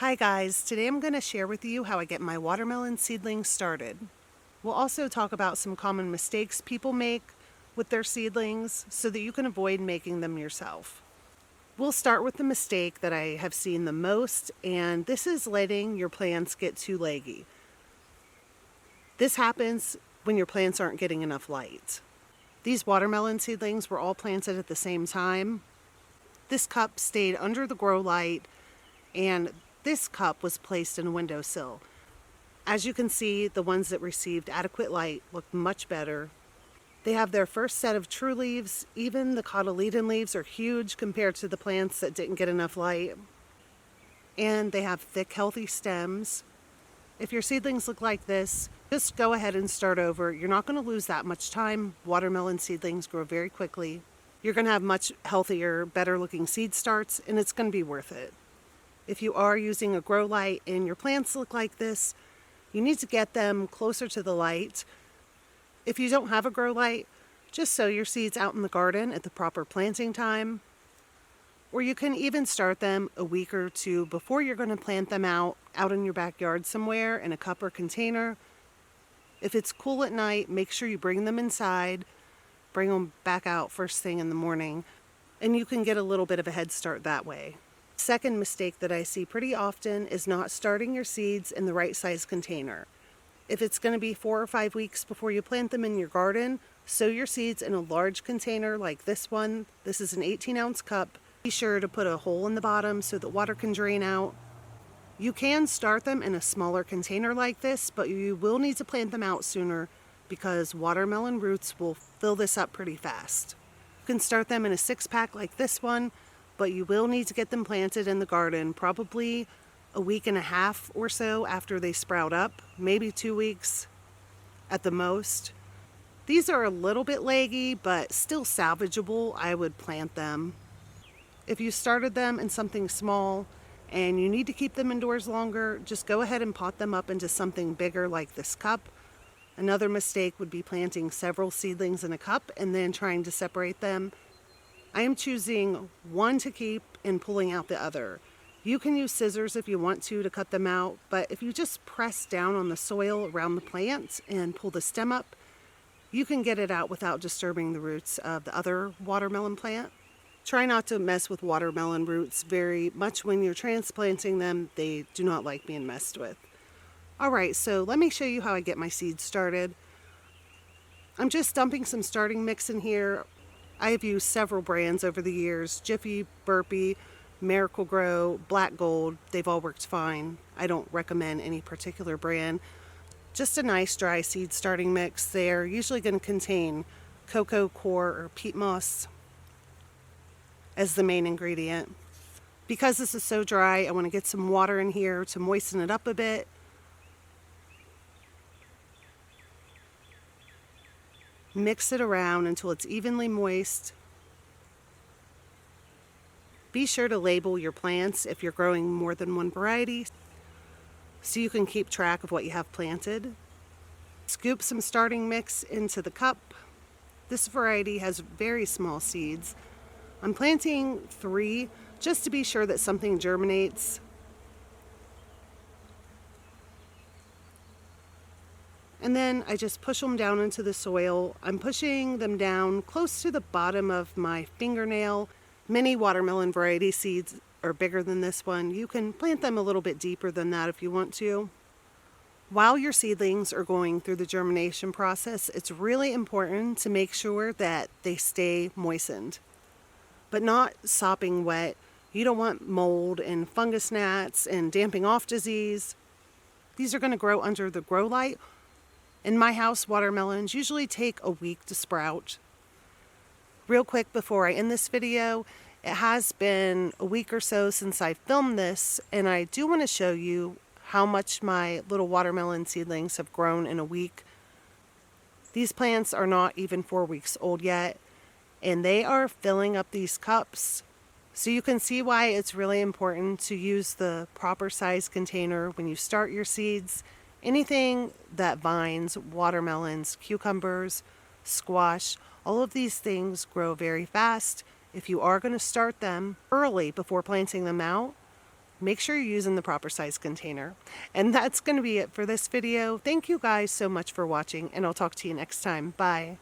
Hi guys, today I'm going to share with you how I get my watermelon seedlings started. We'll also talk about some common mistakes people make with their seedlings so that you can avoid making them yourself. We'll start with the mistake that I have seen the most, and this is letting your plants get too leggy. This happens when your plants aren't getting enough light. These watermelon seedlings were all planted at the same time. This cup stayed under the grow light, and this cup was placed in a windowsill. As you can see, the ones that received adequate light looked much better. They have their first set of true leaves. Even the cotyledon leaves are huge compared to the plants that didn't get enough light. And they have thick, healthy stems. If your seedlings look like this, just go ahead and start over. You're not going to lose that much time. Watermelon seedlings grow very quickly. You're going to have much healthier, better looking seed starts, and it's going to be worth it. If you are using a grow light and your plants look like this, you need to get them closer to the light. If you don't have a grow light, just sow your seeds out in the garden at the proper planting time. Or you can even start them a week or two before you're going to plant them out in your backyard somewhere in a cup or container. If it's cool at night, make sure you bring them inside. Bring them back out first thing in the morning, and you can get a little bit of a head start that way. Second mistake that I see pretty often is not starting your seeds in the right size container. If it's going to be 4 or 5 weeks before you plant them in your garden, sow your seeds in a large container like this one. This is an 18-ounce cup. Be sure to put a hole in the bottom so that water can drain out. You can start them in a smaller container like this, but you will need to plant them out sooner because watermelon roots will fill this up pretty fast. You can start them in a 6-pack like this one, but you will need to get them planted in the garden probably a week and a half or so after they sprout up, maybe 2 weeks at the most. These are a little bit leggy, but still salvageable. I would plant them. If you started them in something small and you need to keep them indoors longer, just go ahead and pot them up into something bigger like this cup. Another mistake would be planting several seedlings in a cup and then trying to separate them. I am choosing one to keep and pulling out the other. You can use scissors if you want to cut them out, but if you just press down on the soil around the plant and pull the stem up, you can get it out without disturbing the roots of the other watermelon plant. Try not to mess with watermelon roots very much when you're transplanting them. They do not like being messed with. Alright, so let me show you how I get my seeds started. I'm just dumping some starting mix in here. I have used several brands over the years: Jiffy, Burpee, Miracle Grow, Black Gold. They've all worked fine. I don't recommend any particular brand. Just a nice dry seed starting mix. They're usually going to contain cocoa coir or peat moss as the main ingredient. Because this is so dry, I want to get some water in here to moisten it up a bit. Mix it around until it's evenly moist. Be sure to label your plants if you're growing more than one variety so you can keep track of what you have planted. Scoop some starting mix into the cup. This variety has very small seeds. I'm planting 3 just to be sure that something germinates. And then I just push them down into the soil. I'm pushing them down close to the bottom of my fingernail. Many watermelon variety seeds are bigger than this one. You can plant them a little bit deeper than that if you want to. While your seedlings are going through the germination process, it's really important to make sure that they stay moistened, but not sopping wet. You don't want mold and fungus gnats and damping off disease. These are going to grow under the grow light. In my house, watermelons usually take a week to sprout. Real quick before I end this video, it has been a week or so since I filmed this, and I do want to show you how much my little watermelon seedlings have grown in a week. These plants are not even 4 weeks old yet, and they are filling up these cups. So you can see why it's really important to use the proper size container when you start your seeds. Anything that vines, watermelons, cucumbers, squash, all of these things grow very fast. If you are going to start them early before planting them out, make sure you're using the proper size container. And that's going to be it for this video. Thank you guys so much for watching, and I'll talk to you next time. Bye.